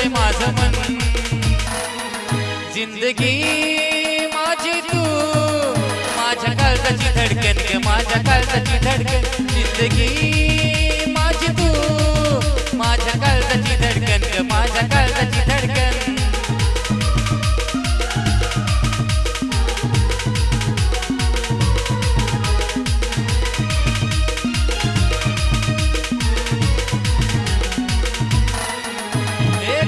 जळतंय माझं मन. जिंदगी माझी तू माझ्या काळजाची धडकन ग माझ्या काळजाची धडकन. जिंदगी माझी तू माझ्या काळजाची धडकन ग माझ्या काळजाची धडकन.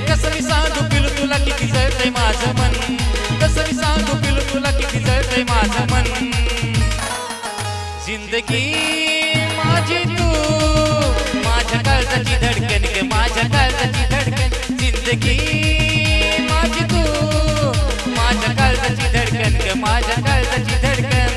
कसं मी सांगू पिलू तुला किती जळतंय माझं मन. कसं मी सांगू पिलू तुला किती जळतंय माझं मन. जिंदगी माझी तू माझ्या काळजाची धडकन ग माझ्या काळजाची धडकन. जिंदगी माझी तू माझ्या काळजाची धडकन ग माझ्या काळजाची धडकन.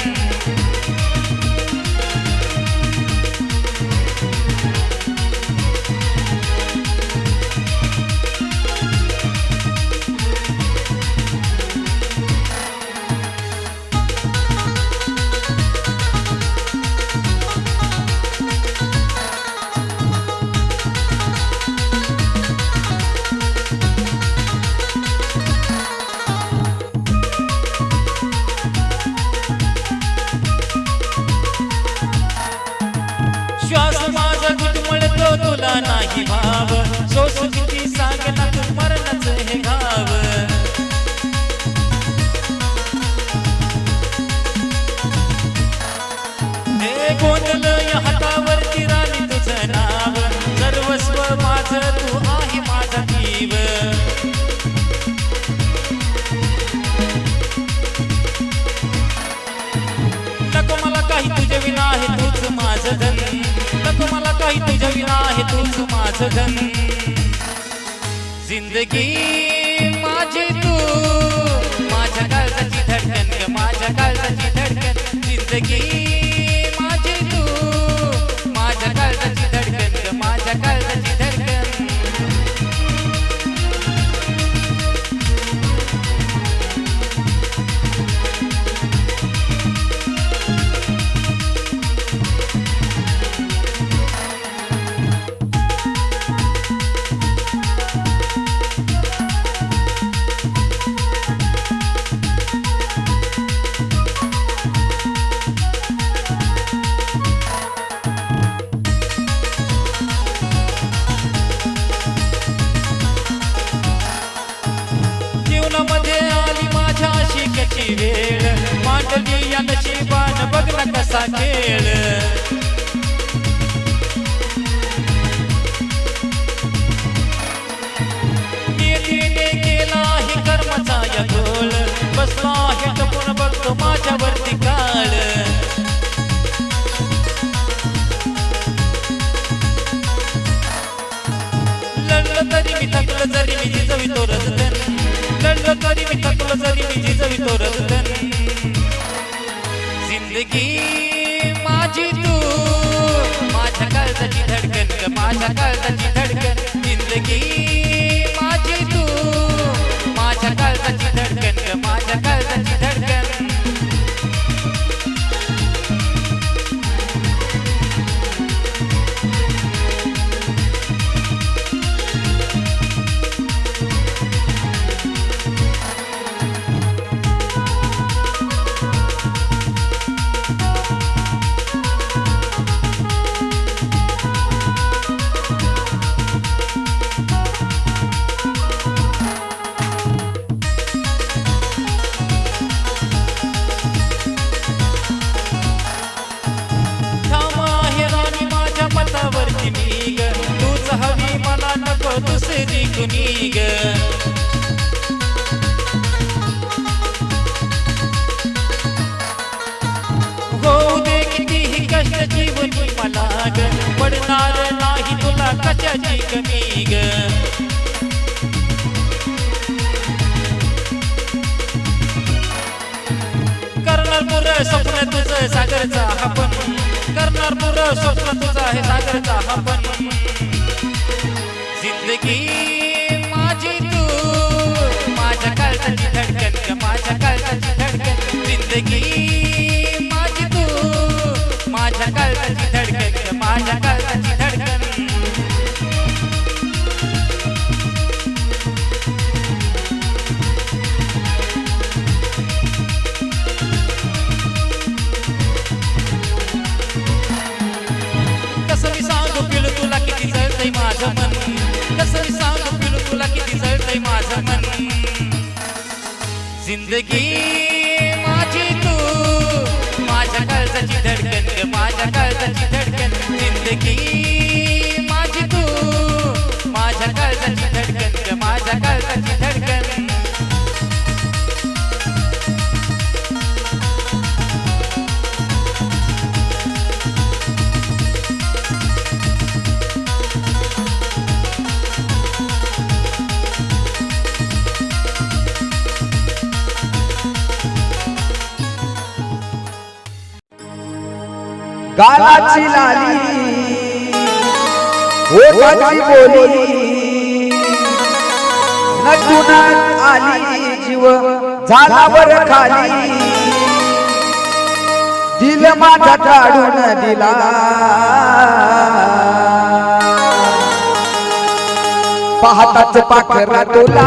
श्वास माझा घुटमळतो तुला नाही भाव. सोस किती सांग ना तू मरणाचं हे घाव. हे गोंधळ हातावरती राणी तुझं नाव. सर्वस्व माझं तू आहे माझा जीव. नको मला काही तुझ्या विना आहे तूच माझं धन. नको मला काही तुझ्या विना आहे तूच माझं धन. जिंदगी माझी तू माझ्या काळजाची धडकन ग माझ्या काळजाची धडकन. जिंदगी माझी तू माझ्या काळजाची धडकन ग माझ्या काळजाची धडकन. जीवनामध्ये आली माझ्या शिकाची वेळ. मांडली या नशिबान बघ ना कसा खेळ. नियतीने केला ही कर्माचा या गोल. बसला हे टपून बघतो माझ्यावरती काळ. लढलं तरी मी थकलं जरी मी जिजवितो रजतन. लढलं तरी मी थकलं जरी मी जिजवितो रजतन. जिंदगी माझी तू माझ्या काळजाची धडकन ग माझ्या काळजाची धडकन. जिंदगी माझी तू माझ्या काळजाची धडकन ग माझ्या काळजाची धडकन. तूच हवी मला नको दुसरी कुणी ग. होऊ दे कितीही कष्ट जीवनी मला ग. पडणार नाही तुला कशाची कमी ग. करणार पुरं स्वप्न तुझं सागरचा आपण. करणार पुरं स्वप्न तुझं आहे सागरचा आपण. जिंदगी माझी तू माझ्या काळजाची धडकन ग माझ्या काळजाची धडकन. जिंदगी माझी तू माझ्या काळजाची धडकन ग माझ्या काळजाची धडकन. जिंदगी माझी तू माझ्या काळजाची धडकन ग माझ्या काळजाची धडकन जिंदगी माझी तू माझ्या काळजाची धडकन ग माझ्या काळजाची धडकन गालाची लाली ओठाची बोली नटून आली जीव झाला वर खाली दिल माझा काढून दिला पाहताच पाखरा तुला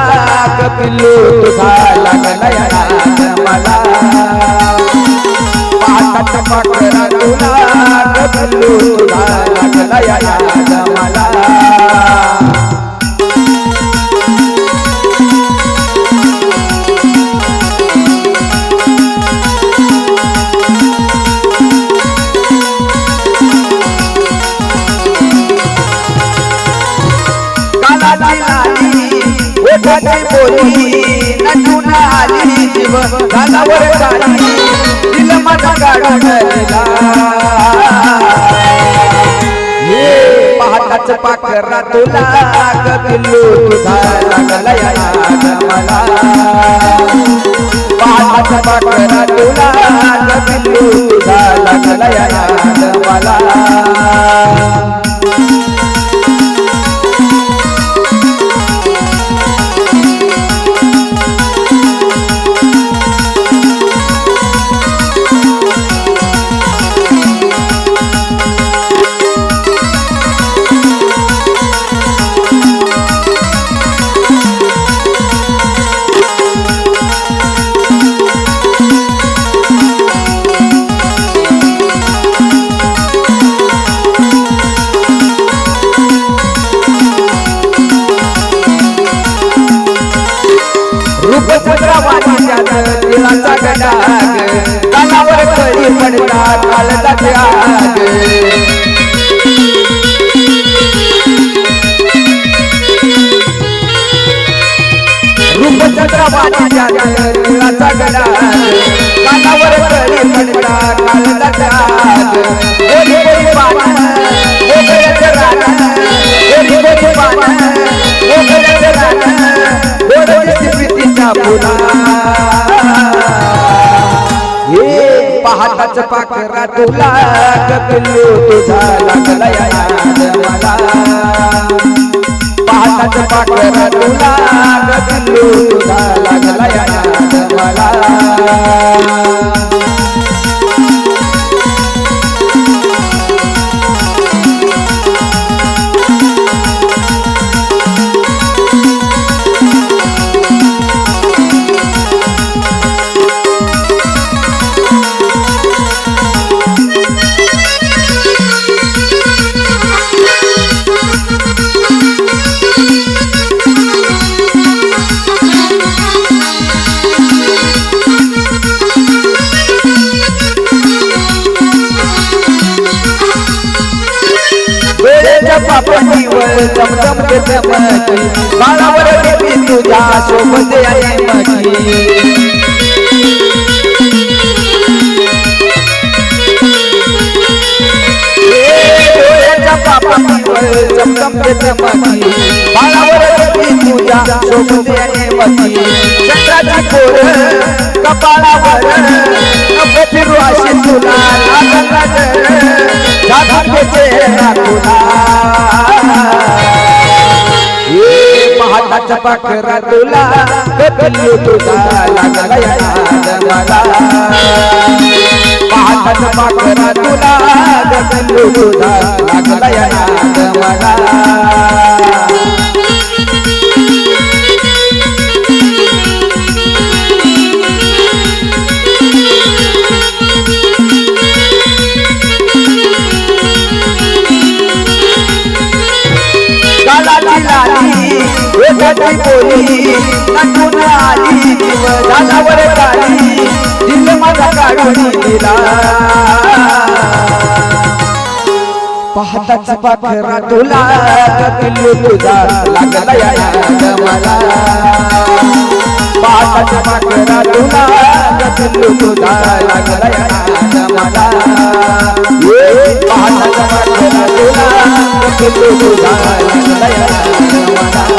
कपिलू तुझा लागला मला पाहताच पाखरा तुला कपिलू तुझा लागला मला ओठाची बोली नटून आली जीव झाला वर खाली दिल माझा काढून दिला हे पाहताच पाखरा तुला कपिलू तुझा लागला मला पाहताच पाखरा तुला कपिलू तुझा लागला मला तिळाचा गडाग कानावर कळी पडतात काळजाचे आग रूपचंद्रवाणी तिळाचा गडाग कानावर कळी पडतात काळजाचे आग गोरी गोरी बाण गोगळ्याचे रान गोरी गोरी बाण गोगळ्याचे रान गोडची प्रीतीचा फुला पाहताच पाखरा तुला कपिलू तुझा लागला मला पाहताच पाखरा तुला कपिलू तुझा लागला मला पापणीवर चमचमते चमकी बाळावर बेबी तुझ्या सोबत आहे मकी डोळ्याच्या पापणीवर चमचमते चमकी बाळावर बेबी तुझ्या सोबत आहे मकी चंद्राची कोर कपाळावर नको फिरू अशी तुला लागला तुला पाहताच पाखरा तुला कपिलू तुझा लागला मला पाहताच पाखरा तुला कपिलू तुझा लागला मला ओठाची बोली नटून आली जीव झालावर काळी दिल माझा काढून दिला पाहताच पाखरा तुला पिल्लू तुझा लागला या नाद मला पाहताच पाखरा तुला पिल्लू तुझा लागला या नाद मला पाहताच पाखरा तुला पिल्लू तुझा लागला या नाद मला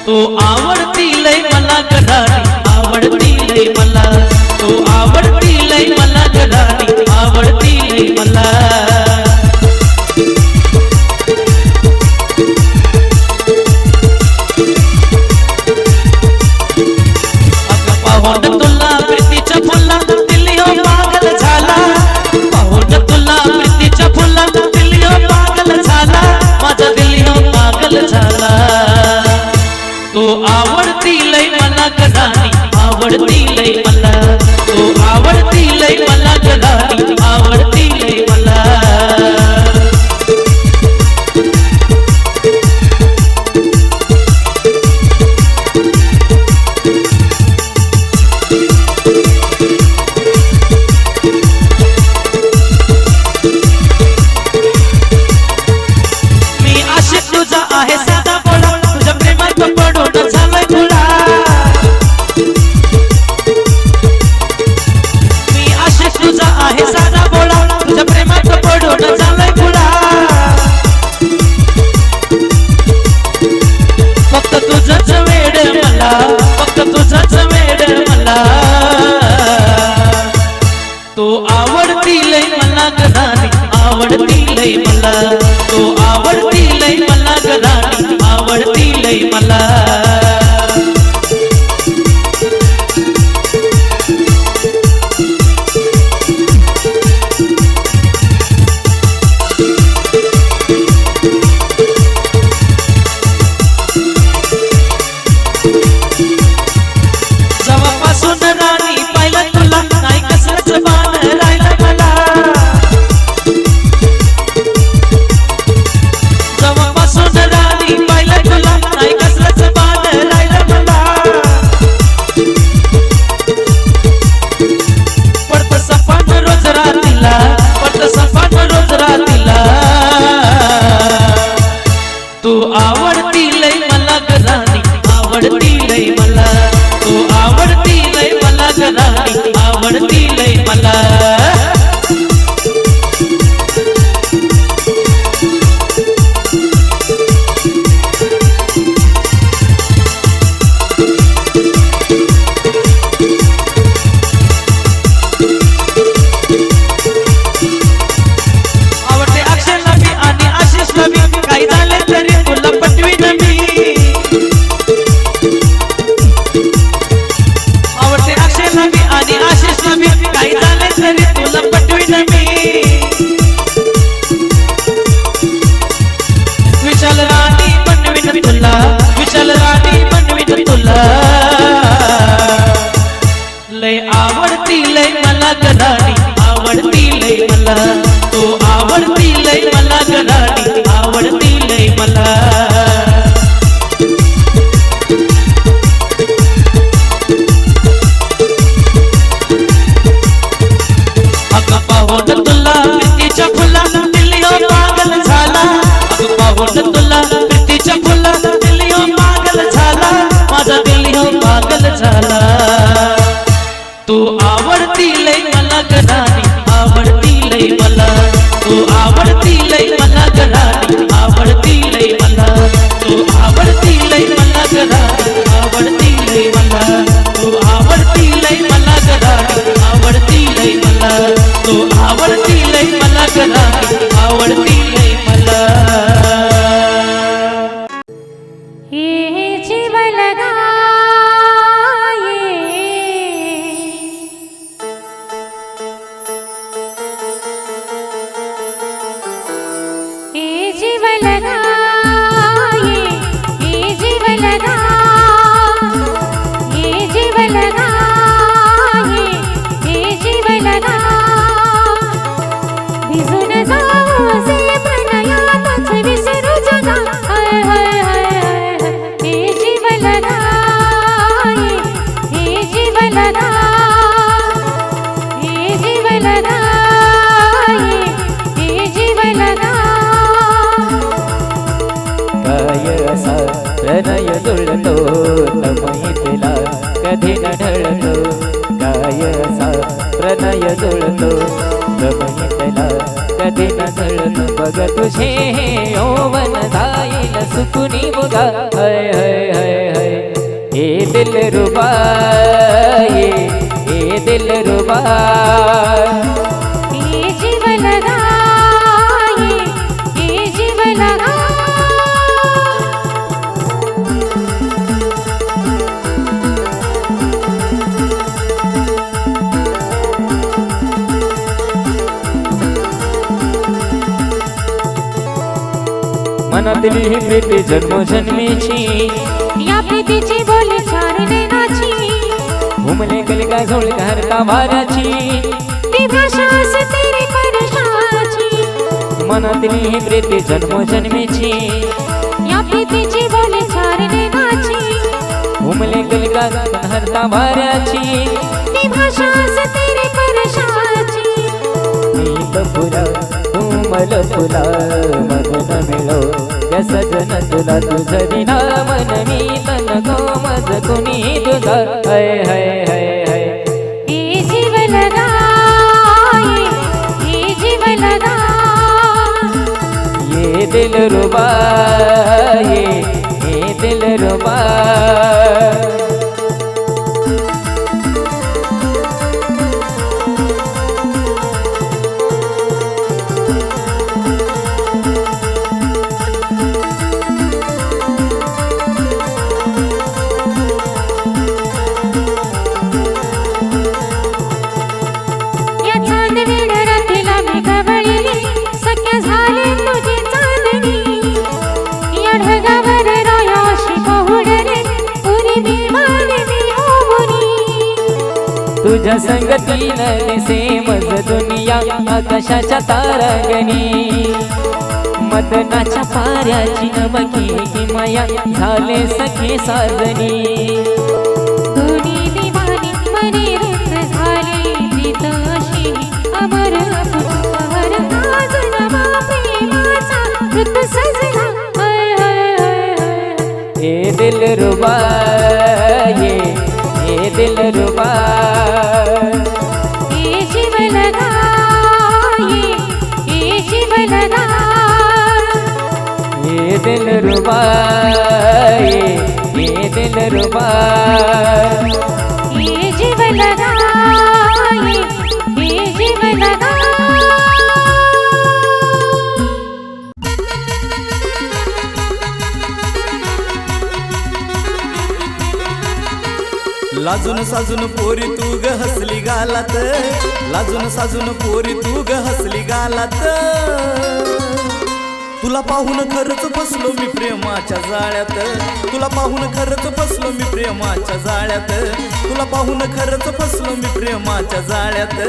तो आवडती लय मला गडाणी आवडती लय मला तो आवडती लय मला गडाणी आवडती लय मला पाहून तुला प्रीतीच्या फुला दिली हो पागल झाला पाहून तुला प्रीतीच्या फुला दिली हो पागल झाला माझा दिली हो पागल झाला तो आवडती लय मला गडाणी आवडती लय मला तो आवडती लय मला गडाणी आवडती लय मला मी आशिक तुझा आहे साधा बोला तुझ्या प्रेमात पडून झालोय खुळा मी आशिक तुझा आहे साधा बोला तुझ्या प्रेमात पडून झालोय खुळा फक्त तुझंच वेड मला फक्त तुझंच वेड मला तो आवडती लय मला गडाणी आवडती लय मला तो आवडती लय मला गडाणी आवडती लय मला जेव्हापासून राणी पाहिलं तुला नाही कसलंच बाण राहिलं मला जेव्हापासून राणी पाहिलं तुला नाही कसलंच बाण राहिलं मला पडतं सपाट रोज रात्रीला पडतं सपाट रोज रात्रीला तू आवडती लय मला गडाणी आवडती लय मला तू आवडती लय मला गडाणी आवडती लय मला आवडते अक्षर नबी आणि आशिष नबी काही झाले तरी तुला पटवीन मी आवडते अक्षर नबी आणि आशिष नबी काही झाले तरी तुला पटवीन मी विशाल राणी बनवीन तुला विशाल राणी बनवीन तुला लय आवडती लय मला गडाणी आवडती लय मला तो आवडती लय मला गडाणी आवडती लय मला पाहून तुला प्रीतीच्या फुला दिली हो पागल झाला पाहून तुला प्रीतीच्या फुला दिली हो पागल झाला माझा दिली हो पागल झाला तू आवडती लय मला गडाणी आवडती लय मला तू आवडती लय मला गडाणी आवडती लय मला तू आवडती लय मला गडाणी आवडती लय मला तू आवडती लय मला गडाणी आवडती लय मला तू आवडती लय मला गडाणी आवडती लय मला हे हृदय जुळतो गमनीतला कधी न जळतो बघ तुझे हे यौवन जाईल सुकुनी बघा हय हय हय हय ये दिलरुबा ये दिलरुबा ये जीव लगा ये जीव लगा मनातली ही प्रीती जन्मोजन्मीची या प्रीतीची बोली चार नैनाची घुमले कलिका झोळ घरता वाऱ्याची ती भाषा असते तेरी परशाची मनातली ही प्रीती जन्मोजन्मीची या प्रीतीची बोली चार नैनाची घुमले कलिका घरता वाऱ्याची ती भाषा असते तेरी परशाची मीत फुला तुमल फुला मगन मिळो या सजन तुला तुझ विना मन मी नको मज कुणी तुझा हय हय हय हय ये जीव लगा ये जीव लगा ये दिलरुबा ये दिलरुबा या चांदणी रात्रीला मी गवळली सख्या झाले तुझी चांदणी या ढगावर रायाशी पहुडले पुरी मी मानवी होऊनी तुझ्या संगतीनं दिसे मज दुनिया आकाशाच्या तारांगणी मदनाच्या पाऱ्याची नमकी किमया झाले सखे साजनी दोन्ही दिवाणी मने रुत झाली प्रीत अशी अमर अपुर गाजना प्रेमाचा ऋत सजला हय हय हय हय ये दिलरुबा ये दिलरुबा ये जीव लगा ये जीव लगा ये दिलरुबा ये दिलरुबा ये जीव लगा ये जीव लगा लाजून साजून पोरी तू ग हसली गालात लाजून साजून पोरी तू ग हसली गालात तुला पाहून खरंच फसलो मी प्रेमाच्या जाळ्यात तुला पाहून खरंच फसलो मी प्रेमाच्या जाळ्यात तुला पाहून खरंच फसलो मी प्रेमाच्या जाळ्यात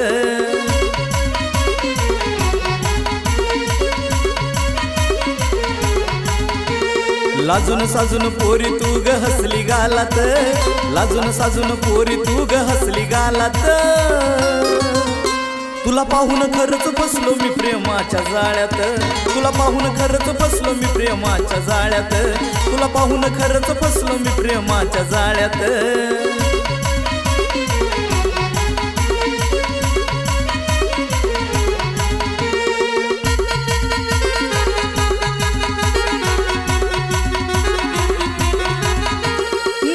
लाजून साजून पोरी तू ग हसली गालात लाजून साजून पोरी तू ग हसली गालात तुला पाहून खरंच फसलो मी प्रेमाच्या जाळ्यात तुला पाहून खरंच फसलो मी प्रेमाच्या जाळ्यात तुला पाहून खरंच फसलो मी प्रेमाच्या जाळ्यात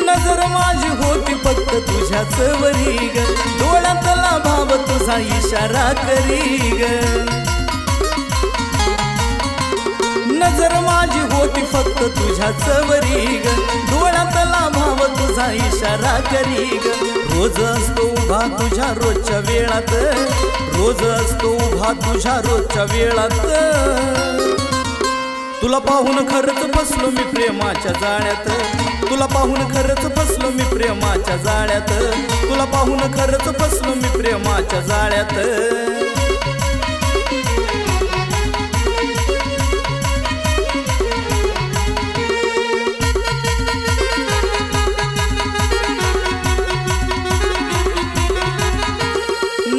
नजर माझी होती फक्त तुझ्याच वरी ग डोळ्यातला भाव तुझा इशारा करी ग नजर माझी होती फक्त तुझ्याच वरी ग डोळ्यातला भाव तुझा इशारा करी ग रोज असतो उभा तुझ्या रोजच्या वेळात रोज असतो उभा तुझ्या रोजच्या वेळात तुला पाहून खरंच फसलो मी प्रेमाच्या जाळ्यात तुला पाहून खरंच फसलो मी प्रेमाच्या जाळ्यात तुला पाहून खरंच फसलो मी प्रेमाच्या जाळ्यात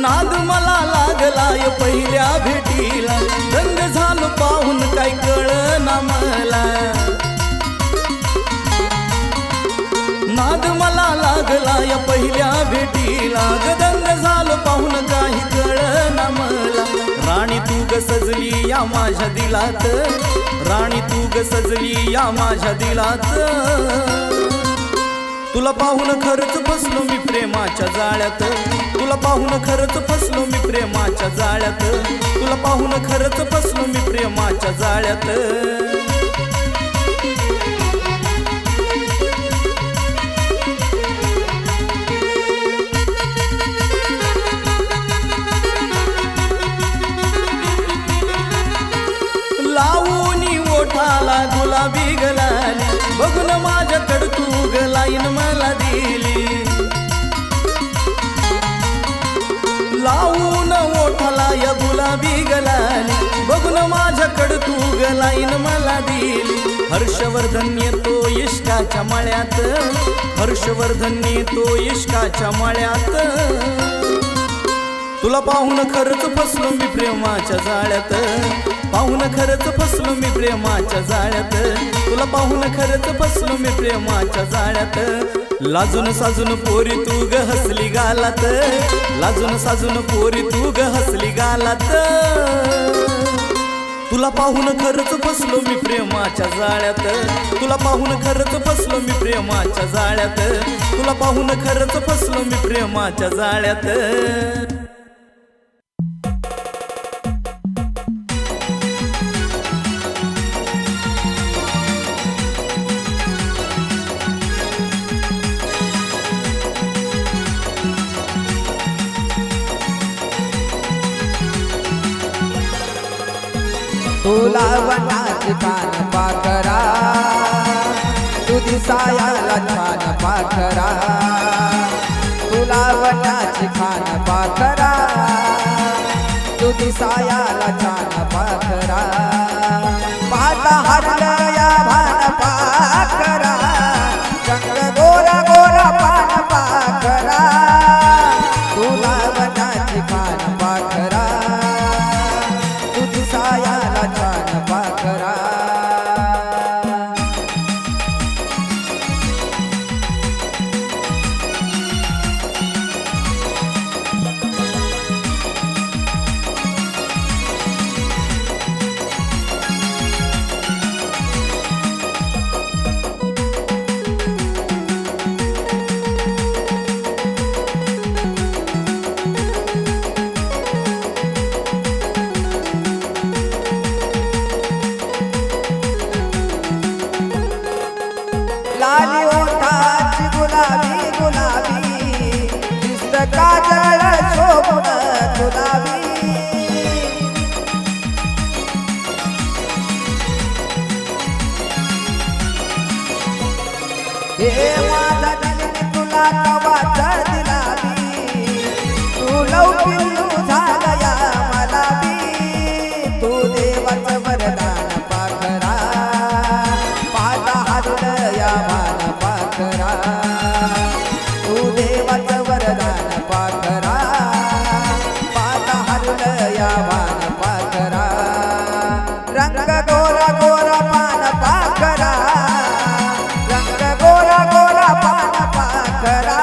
नाद मला लागलाय पहिल्या भेटीला दंग झालो पाहून काय कळना मला नाद मला लागलाय पहिल्या भेटीला दंग झालो पाहून काही कळना मला राणी तू ग सजली या माझ्या दिलात राणी तू ग सजली या माझ्या दिलात तुला पाहून खरंच फसलो मी प्रेमाच्या जाळ्यात तुला पाहून खरंच फसलो मी प्रेमाच्या जाळ्यात तुला पाहून खरंच फसलो मी प्रेमाच्या जाळ्यात लावूनी ओठाला गुलाबी गलाली बघून माझ्याकडं तू ग लाईन मला दिली लावून ओठाला या गुलाबी गलाली बघून माझ्याकडं तू ग लाईन मला दिली हर्षवर्धन येतो इश्काच्या मळ्यात हर्षवर्धन येतो इश्काच्या मळ्यात तुला पाहून खरंच फसलो मी प्रेमाच्या जाळ्यात पाहून खरंच फसलो मी प्रेमाच्या जाळ्यात तुला पाहून खरंच फसलो मी प्रेमाच्या जाळ्यात लाजून साजून पोरी तू ग हसली गालात लाजून साजून पोरी तू ग हसली गालात तुला पाहून खरंच फसलो मी प्रेमाच्या जाळ्यात तुला पाहून खरंच फसलो मी प्रेमाच्या जाळ्यात तुला पाहून खरंच फसलो मी प्रेमाच्या जाळ्यात तुला वनाची कान पाखरा तू दिसायाला छान पाखरा तुला वनाची खान पाखरा तू दिसायाला छान पाखरा पाहता हरलं या भान पाखरा रंग गोरा गोरा पान पाखरा तुला वनाची खान पाखरा तू दिसायाला छान पाखरा लाली ओठाची गुलाबी गुलाबी दिसत काजळ शोभून गुलाबी हे माझा दिल तुला कवाच दिलाबी तू लवकिल्लू झाला या मला बी तू देवाचं वरदान पाखरा पाहता हरलं या भान पाखरा तू देवाचं वरदान पाखरा पाहता हरलं या भान पाखरा रंग गोरा गोरा पान पाखरा रंग गोरा गोरा पान पाखरा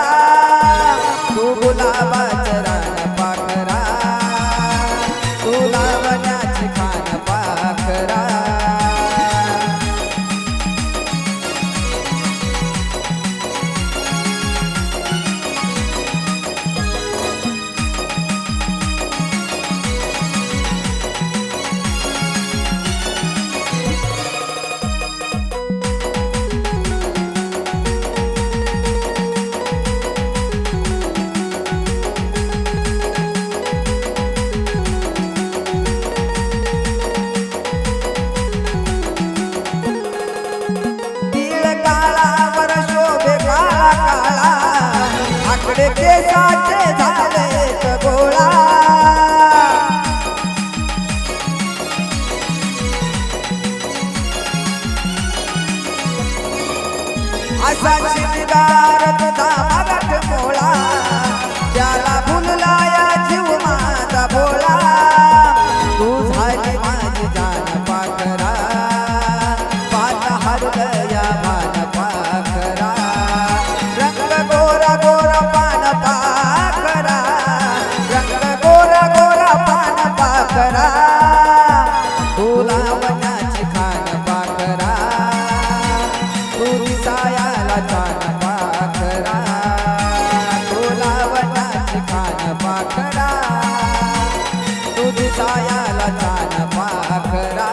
तू गुलाबाचं रान पाखरा तू लावण्याची खान पाखरा दिसायाला छान पाखरा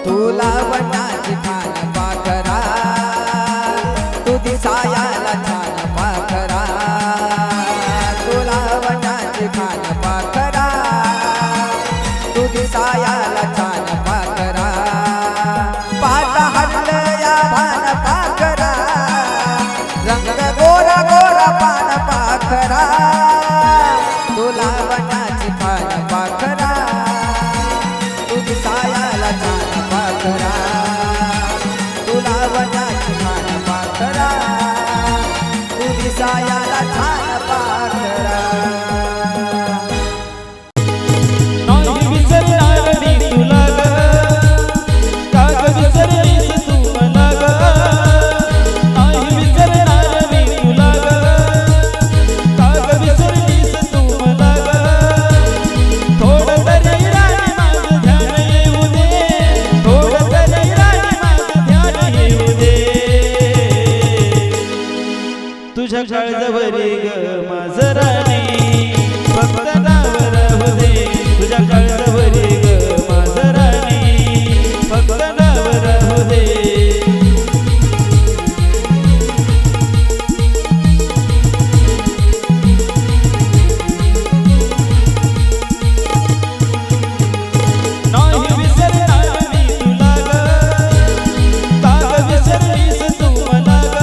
तुला वनाची छान पाखरा तू दिसायाला छान पाखरा तुला वनाची छान पाखरा तू दिसायाला छान पाखरा पाटा हल्लया भान पाखरा रंग गोरा गोरा पान पाखरा तुला वनाची छान पाखरा तू दिसायाला छान पाखरा तुला वनाची छान पाखरा तू दिसायाला छान पाखरा नाही विसरणार मी तुला ग का ग विसरलीस तू मला ग नाही विसरणार मी तुला ग का ग विसरलीस तू मला ग थोडं तरी राणी माझं ध्यान येऊ दे थोडं तरी राणी माझं ध्यान येऊ दे तुझ्या काळजावरी ग माझं राणी फक्त नाव राहू दे तुझ्या काळजावरी ग माझं राणी फक्त नाव राहू दे नाही विसरणार मी तुला ग का ग विसरलीस तू मला ग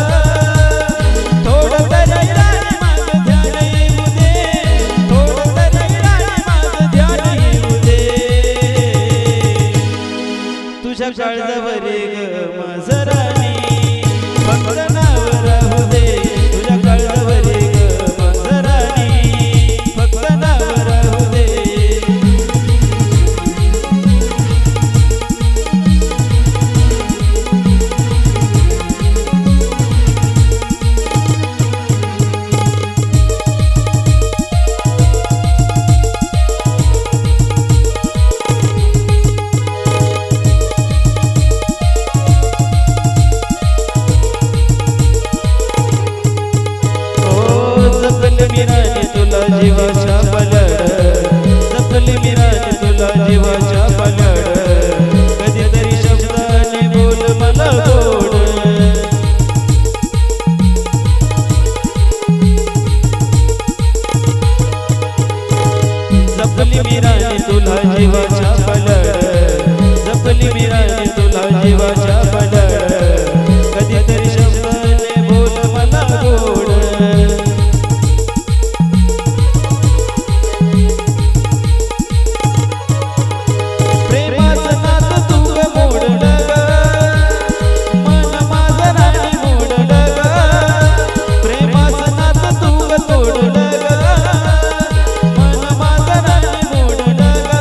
थोडं तरी राणी माझं ध्यान येऊ दे थोडं तरी राणी माझं ध्यान येऊ दे तुझ्या काळजावरी ग माझं राणी फक्त नाव राहू दे तुझ्या काळजावरी ग माझं राणी फक्त नाव राहू दे जपली मी राणी तुला जीवाच्या पलड जपली मी राणी तुला जीवाच्या पलड कधीतरी शब्दाने बोल मला गोड जपली मी राणी तुला जीवाच्या पलड जपली मी राणी तुला जीवाच्या पलड कधीतरी शब्दाने बोल मला गोड प्रेमाचं नातं तू ग मोडलं ग मन माझं राणी मोडलं ग प्रेमाचं नातं तू ग तोडलं ग मन माझं राणी मोडलं ग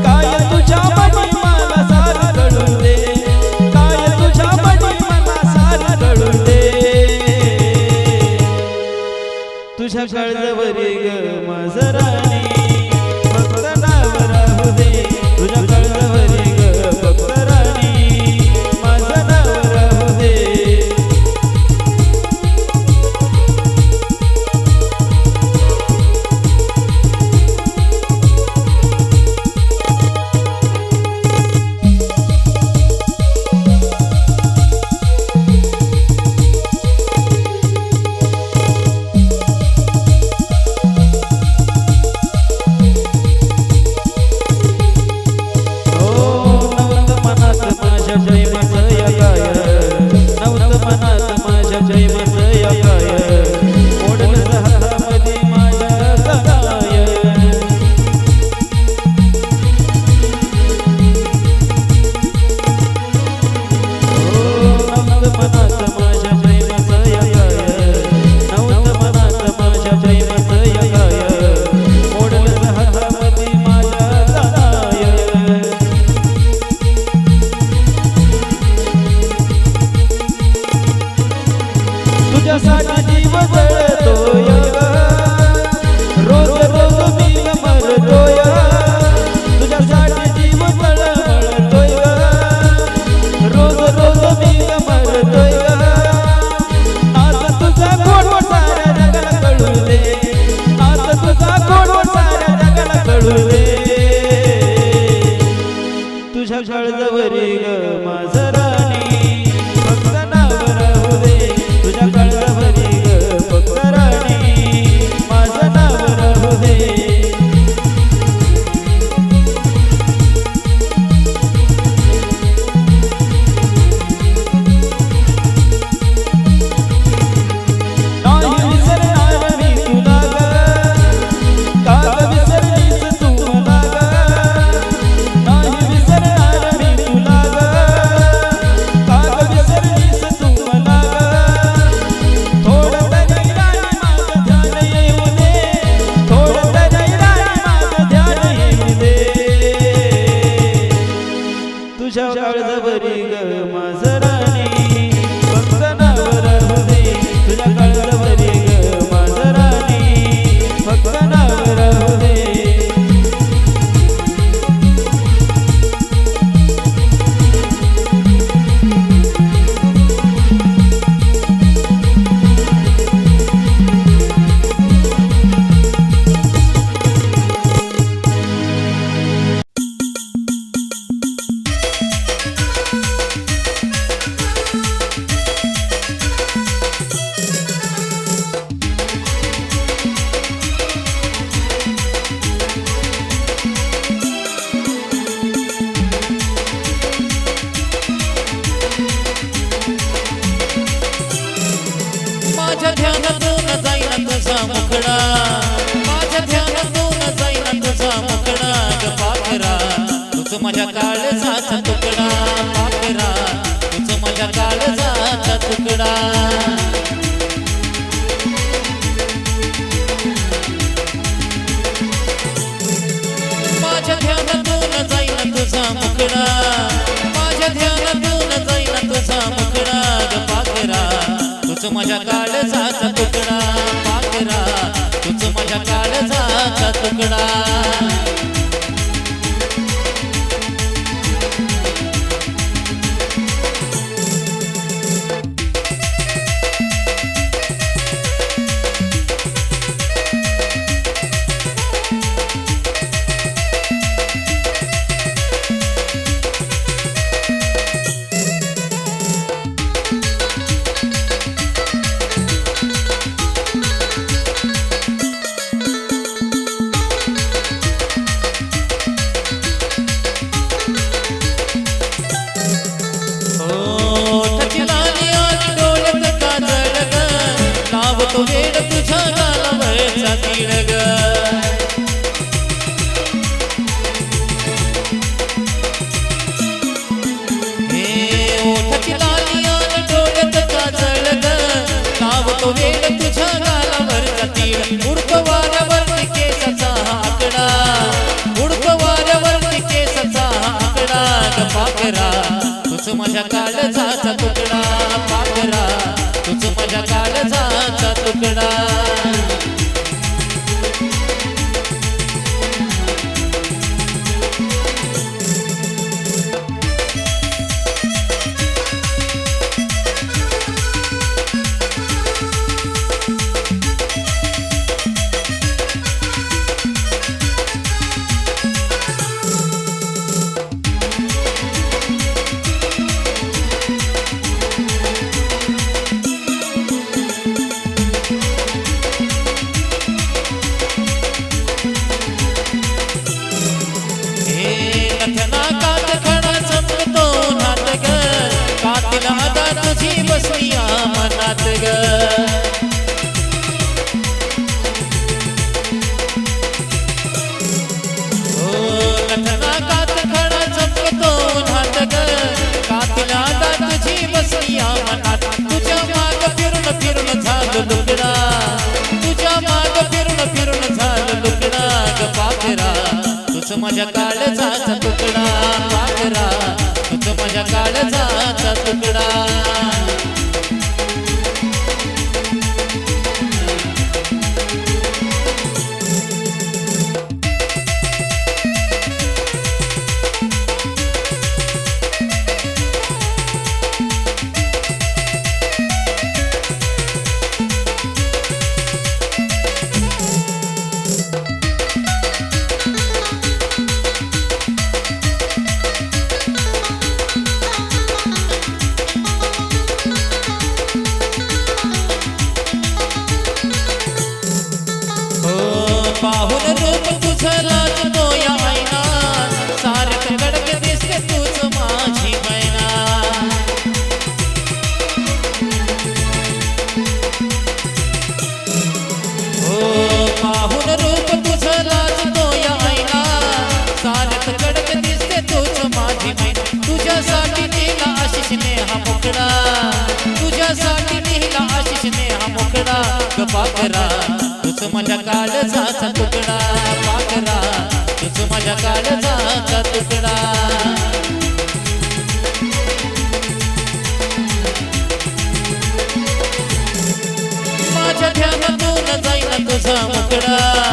काय तुझ्या मनी मला सारं कळू दे काय तुझ्या मनी मला सारं कळू दे तुझ्या काळजावरी ग माझं राणी फक्त नाव राहू दे तुझ्या काळजावरी ग फक्त राणी माझं नाव राहू दे माझ्या काळजाचा तुकडा पाखरा तूच माझ्या काळजाचा तुकडा माझ्या ध्यानातून जाईन तुझा मुकडा माझ्या ध्यानातून जाईन तुझा मुकडा ग पाखरा तूच माझ्या काळजाचा तुकडा पाखरा तूच माझ्या काळजाचा तुकडा तो वेड तुझ्या गालावरचा तीळ ग हे ओठाची लाली आणि डोळ्यात काजळ ग लावतो वेड तुझ्या गालावरचा तीळ उडतो वाऱ्यावरती केसाचा आकडा उडतो वाऱ्यावरती केसाचा आकडा ग पाखरा तूच माझ्या काळजाचा तुकडा पाखरा तूच माझ्या काळजाचा तुकडा तुझी बसलिया मनात ग हो नटनाकात खडा चमकतो उन्हात ग कातिला तुझी बसलिया मनात तुझ्या माग फिरून फिरून झालं लुकडा तुझ्या माग फिरून फिरून झालं लुकडा ग पाखरा तुझ माझ्या काळजाचा तुकडा पाखरा तुझ माझ्या काळजाचा तुकडा पाहुन रूप तुझं लाजतो या मैना सारख कडक दिसते तूच माझी मैना हो पाहुन रूप तुझं लाजतो या मैना सारख कडक दिसते तूच माझी मैना तुझ्यासाठी नेला आशिषने हा मुकडा तुझ्यासाठी नेला आशिषने हा मुकडा ग पाखरा तुझ माझ्या काळजाचा तुकडा पाखरा तुझ माझ्या काळजाचा तुकडा माझ्या ध्यानातून जाईन तुझा मुकडा